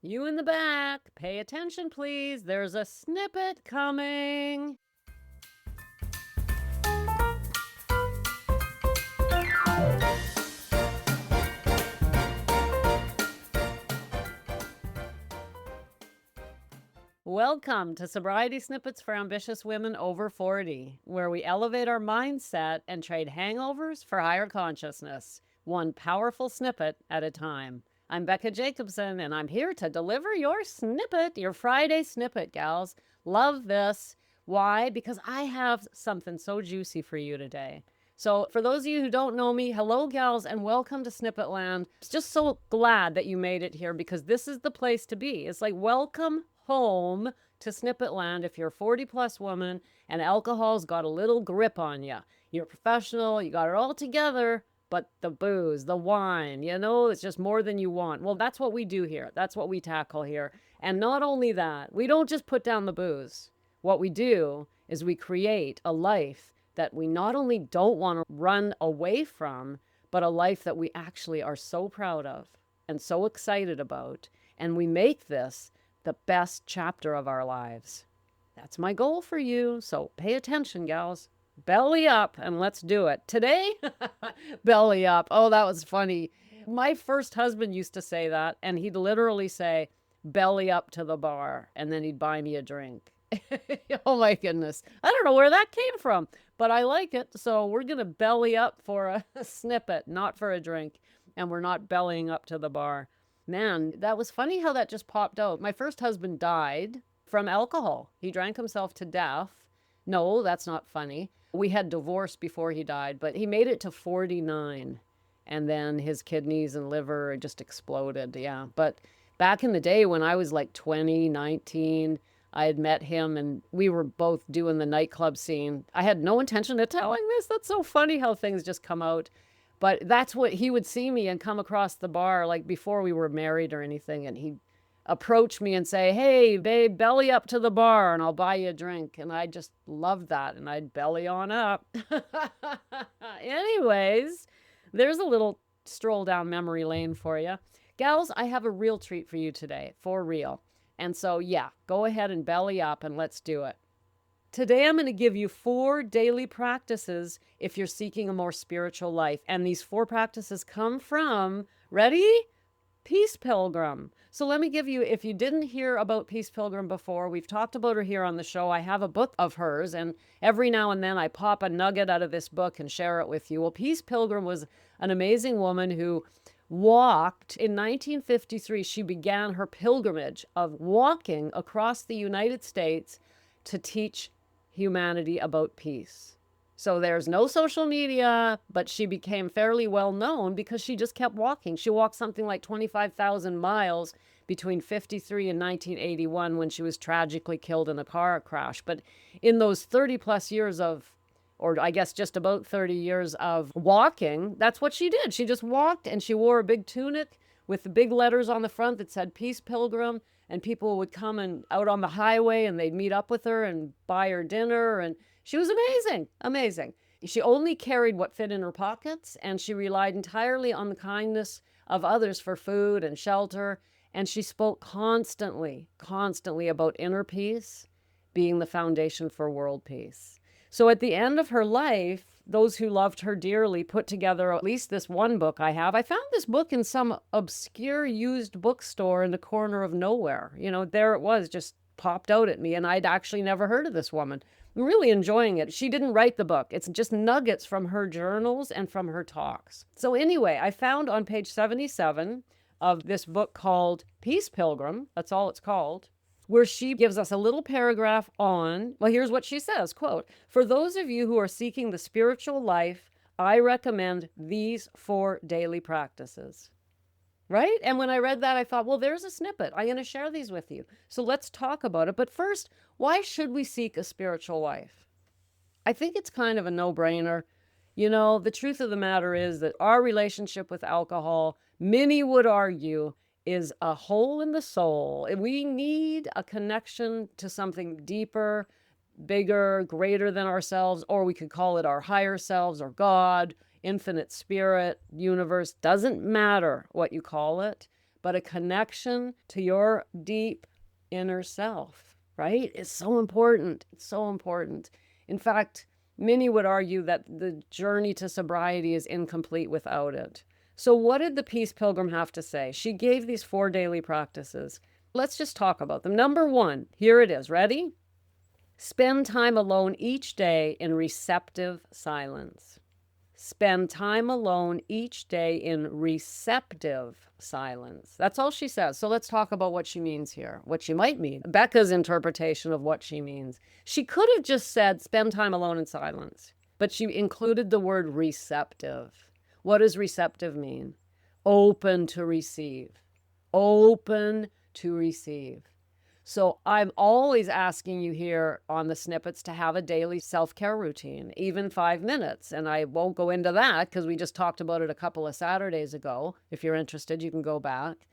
You in the back, pay attention, please. There's a snippet coming. Welcome to Sobriety Snippets for Ambitious Women Over 40, where we elevate our mindset and trade hangovers for higher consciousness, one powerful snippet at a time. I'm Becca Jacobson, and I'm here to deliver your snippet, your Friday snippet, gals. Love this. Why? Because I have something so juicy for you today. So for those of you who don't know me, hello, gals, and welcome to Snippet Land. Just so glad that you made it here because this is the place to be. It's like welcome home to Snippet Land if you're a 40-plus woman and alcohol's got a little grip on you. You're a professional, you got it all together, but the booze, the wine, it's just more than you want. Well, that's what we do here. That's what we tackle here. And not only that, we don't just put down the booze. What we do is we create a life that we not only don't want to run away from, but a life that we actually are so proud of and so excited about. And we make this the best chapter of our lives. That's my goal for you. So pay attention, gals. Belly up and let's do it. Today, belly up. Oh, that was funny. My first husband used to say that, and he'd literally say, belly up to the bar, and then he'd buy me a drink. Oh my goodness. I don't know where that came from, but I like it. So we're going to belly up for a snippet, not for a drink. And we're not bellying up to the bar. Man, that was funny how that just popped out. My first husband died from alcohol. He drank himself to death. No, that's not funny. We had divorced before he died, but he made it to 49. And then his kidneys and liver just exploded. Yeah. But back in the day when I was like 20, 19, I had met him and we were both doing the nightclub scene. I had no intention of telling this. That's so funny how things just come out. But that's what he would see me and come across the bar like before we were married or anything. And he'd approach me and say, hey, babe, belly up to the bar and I'll buy you a drink. And I just loved that. And I'd belly on up. Anyways, there's a little stroll down memory lane for you. Gals, I have a real treat for you today, for real. And so, yeah, go ahead and belly up and let's do it. Today, I'm going to give you 4 daily practices if you're seeking a more spiritual life. And these 4 practices come from, ready? Peace Pilgrim. So let me give you, if you didn't hear about Peace Pilgrim before, we've talked about her here on the show. I have a book of hers, and every now and then I pop a nugget out of this book and share it with you. Well, Peace Pilgrim was an amazing woman who walked in 1953. She began her pilgrimage of walking across the United States to teach humanity about peace. So there's no social media, but she became fairly well known because she just kept walking. She walked something like 25,000 miles between 53 and 1981 when she was tragically killed in a car crash. But in those 30 plus years of, or I guess just about 30 years of walking, that's what she did. She just walked and she wore a big tunic with the big letters on the front that said Peace Pilgrim. And people would come and out on the highway and they'd meet up with her and buy her dinner. And she was amazing, amazing. She only carried what fit in her pockets and she relied entirely on the kindness of others for food and shelter. And she spoke constantly, constantly about inner peace being the foundation for world peace. So at the end of her life, those who loved her dearly put together at least this one book I have. I found this book in some obscure used bookstore in the corner of nowhere. There it was, just popped out at me, and I'd actually never heard of this woman. I'm really enjoying it. She didn't write the book. It's just nuggets from her journals and from her talks. So anyway, I found on page 77 of this book called Peace Pilgrim, that's all it's called, where she gives us a little paragraph on, well, here's what she says, quote, for those of you who are seeking the spiritual life, I recommend these 4 daily practices. Right? And when I read that, I thought, well, there's a snippet. I'm going to share these with you. So let's talk about it. But first, why should we seek a spiritual life? I think it's kind of a no-brainer. The truth of the matter is that our relationship with alcohol, many would argue, is a hole in the soul. We need a connection to something deeper, bigger, greater than ourselves, or we could call it our higher selves or God, infinite spirit, universe. Doesn't matter what you call it, but a connection to your deep inner self, right? It's so important. It's so important. In fact, many would argue that the journey to sobriety is incomplete without it. So, what did the Peace Pilgrim have to say? She gave these 4 daily practices. Let's just talk about them. Number 1, here it is. Ready? Spend time alone each day in receptive silence. Spend time alone each day in receptive silence. That's all she says. So let's talk about what she means here, what she might mean. Becca's interpretation of what she means. She could have just said, spend time alone in silence, but she included the word receptive. What does receptive mean? Open to receive. Open to receive. So I'm always asking you here on the snippets to have a daily self-care routine, even 5 minutes. And I won't go into that because we just talked about it a couple of Saturdays ago. If you're interested, you can go back.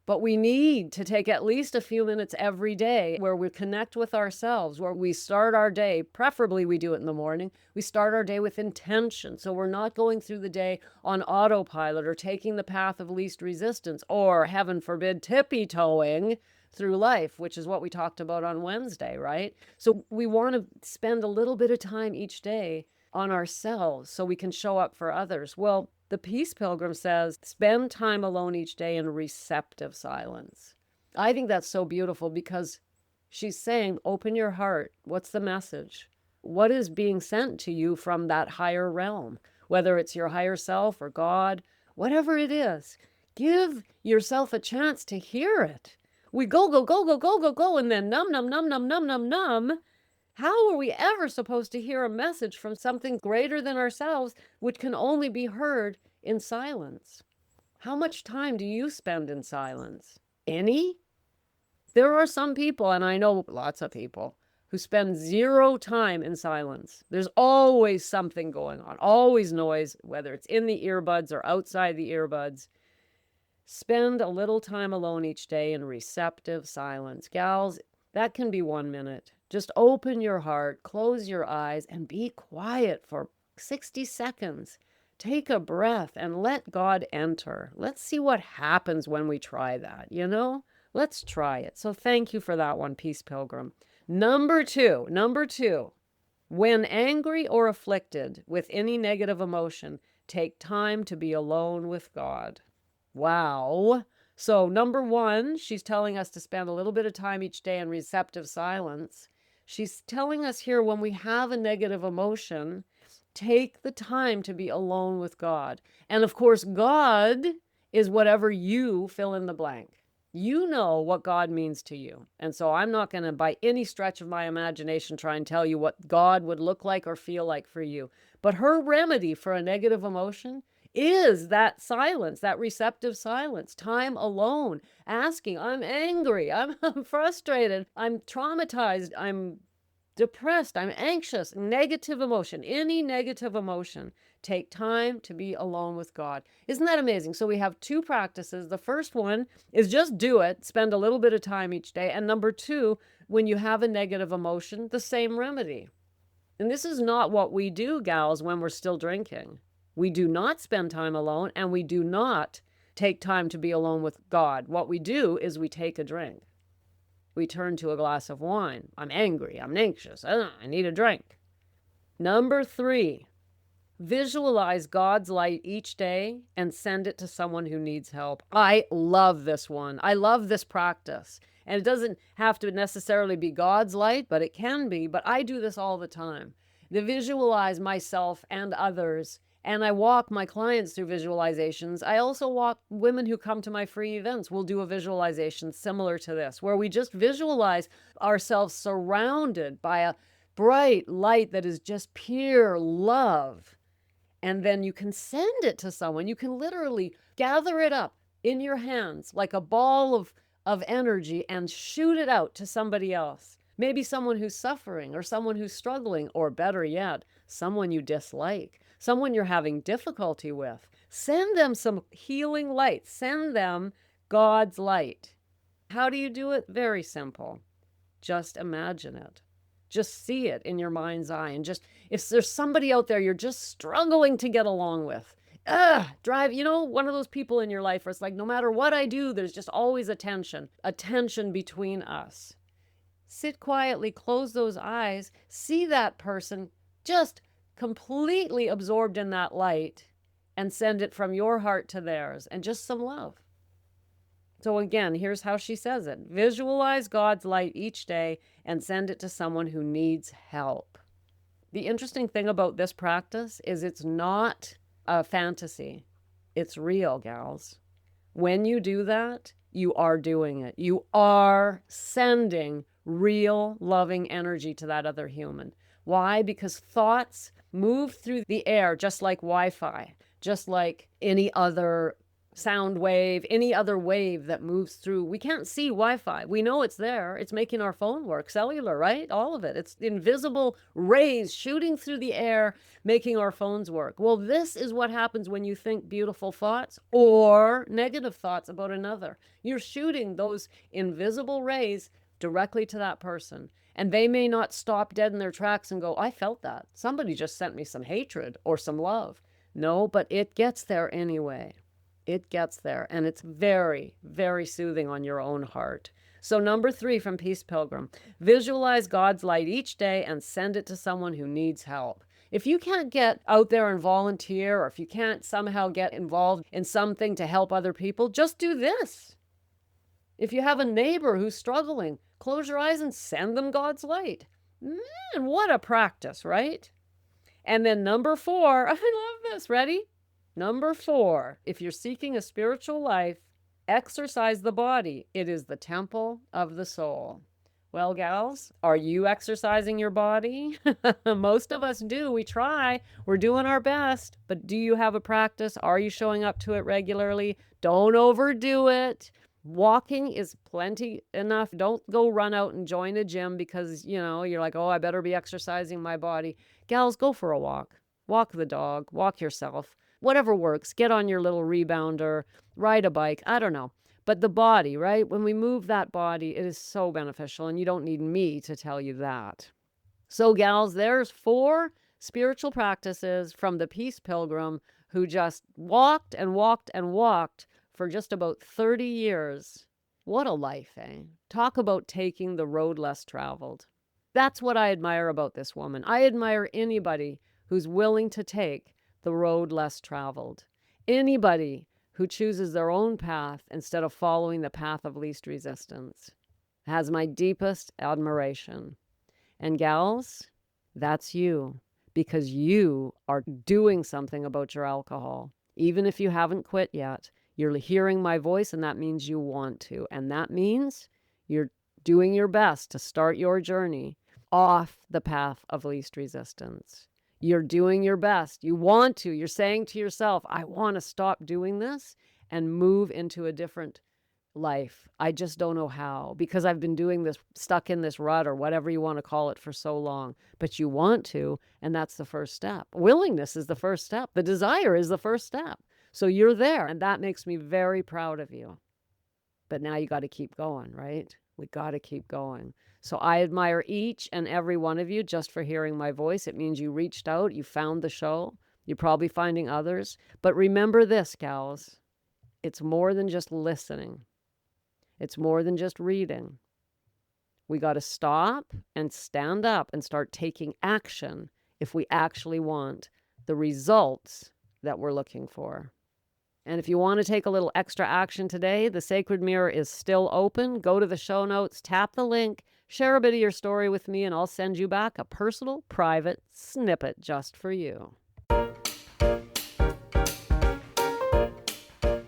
But we need to take at least a few minutes every day where we connect with ourselves, where we start our day, preferably we do it in the morning, we start our day with intention. So we're not going through the day on autopilot or taking the path of least resistance or, heaven forbid, tippy-toeing through life, which is what we talked about on Wednesday, right? So we want to spend a little bit of time each day on ourselves so we can show up for others. Well, the Peace Pilgrim says, spend time alone each day in receptive silence. I think that's so beautiful because she's saying, open your heart. What's the message? What is being sent to you from that higher realm? Whether it's your higher self or God, whatever it is, give yourself a chance to hear it. We go, and then numb. How are we ever supposed to hear a message from something greater than ourselves, which can only be heard in silence? How much time do you spend in silence? Any? There are some people, and I know lots of people, who spend 0 time in silence. There's always something going on, always noise, whether it's in the earbuds or outside the earbuds. Spend a little time alone each day in receptive silence. Gals, that can be 1 minute. Just open your heart, close your eyes, and be quiet for 60 seconds. Take a breath and let God enter. Let's see what happens when we try that, you know? Let's try it. So thank you for that one, Peace Pilgrim. Number two, when angry or afflicted with any negative emotion, take time to be alone with God. Wow. So number 1, she's telling us to spend a little bit of time each day in receptive silence. She's telling us here when we have a negative emotion, take the time to be alone with God. And of course, God is whatever you fill in the blank. You know what God means to you. And so I'm not going to, by any stretch of my imagination, try and tell you what God would look like or feel like for you. But her remedy for a negative emotion is that silence, that receptive silence, time alone, asking, I'm angry, I'm frustrated, I'm traumatized, I'm depressed, I'm anxious, negative emotion, any negative emotion. Take time to be alone with God. Isn't that amazing? So we have 2 practices. The first one is just do it, spend a little bit of time each day. And number 2, when you have a negative emotion, the same remedy. And this is not what we do, gals, when we're still drinking. We do not spend time alone, and we do not take time to be alone with God. What we do is we take a drink. We turn to a glass of wine. I'm angry. I'm anxious. I need a drink. Number 3, visualize God's light each day and send it to someone who needs help. I love this one. I love this practice. And it doesn't have to necessarily be God's light, but it can be. But I do this all the time. To visualize myself and others. And I walk my clients through visualizations. I also walk women who come to my free events. We'll do a visualization similar to this, where we just visualize ourselves surrounded by a bright light that is just pure love. And then you can send it to someone. You can literally gather it up in your hands like a ball of energy and shoot it out to somebody else. Maybe someone who's suffering or someone who's struggling, or better yet, someone you dislike. Someone you're having difficulty with. Send them some healing light. Send them God's light. How do you do it? Very simple. Just imagine it. Just see it in your mind's eye. And just, if there's somebody out there you're just struggling to get along with, drive, one of those people in your life where it's like, no matter what I do, there's just always a tension between us. Sit quietly, close those eyes, see that person just completely absorbed in that light, and send it from your heart to theirs, and just some love. So again, here's how she says it. Visualize God's light each day and send it to someone who needs help. The interesting thing about this practice is it's not a fantasy. It's real, gals. When you do that, you are doing it. You are sending real loving energy to that other human. Why? Because thoughts move through the air just like Wi-Fi, just like any other sound wave, any other wave that moves through. We can't see Wi-Fi. We know it's there. It's making our phone work. Cellular, right? All of it. It's invisible rays shooting through the air, making our phones work. Well, this is what happens when you think beautiful thoughts or negative thoughts about another. You're shooting those invisible rays directly to that person. And they may not stop dead in their tracks and go, I felt that. Somebody just sent me some hatred or some love. No, but it gets there anyway. It gets there, and it's very, very soothing on your own heart. So number 3 from Peace Pilgrim, visualize God's light each day and send it to someone who needs help. If you can't get out there and volunteer, or if you can't somehow get involved in something to help other people, just do this. If you have a neighbor who's struggling, close your eyes and send them God's light. Man, what a practice, right? And then number 4, I love this. Ready? Number 4, if you're seeking a spiritual life, exercise the body. It is the temple of the soul. Well, gals, are you exercising your body? Most of us do. We try. We're doing our best. But do you have a practice? Are you showing up to it regularly? Don't overdo it. Walking is plenty enough. Don't go run out and join a gym because, you're like, oh, I better be exercising my body. Gals, go for a walk. Walk the dog. Walk yourself. Whatever works. Get on your little rebounder. Ride a bike. I don't know. But the body, right? When we move that body, it is so beneficial. And you don't need me to tell you that. So, gals, there's 4 spiritual practices from the Peace Pilgrim who just walked and walked and walked for just about 30 years. What a life, eh? Talk about taking the road less traveled. That's what I admire about this woman. I admire anybody who's willing to take the road less traveled. Anybody who chooses their own path instead of following the path of least resistance has my deepest admiration. And gals, that's you, because you are doing something about your alcohol. Even if you haven't quit yet, you're hearing my voice, and that means you want to. And that means you're doing your best to start your journey off the path of least resistance. You're doing your best. You want to. You're saying to yourself, I want to stop doing this and move into a different life. I just don't know how, because I've been doing this, stuck in this rut or whatever you want to call it for so long. But you want to, and that's the first step. Willingness is the first step. The desire is the first step. So you're there, and that makes me very proud of you. But now you got to keep going, right? We got to keep going. So I admire each and every one of you just for hearing my voice. It means you reached out, you found the show. You're probably finding others. But remember this, gals. It's more than just listening. It's more than just reading. We got to stop and stand up and start taking action if we actually want the results that we're looking for. And if you want to take a little extra action today, the Sacred Mirror is still open. Go to the show notes, tap the link, share a bit of your story with me, and I'll send you back a personal, private snippet just for you.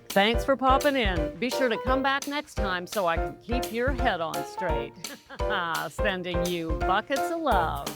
Thanks for popping in. Be sure to come back next time so I can keep your head on straight. Sending you buckets of love.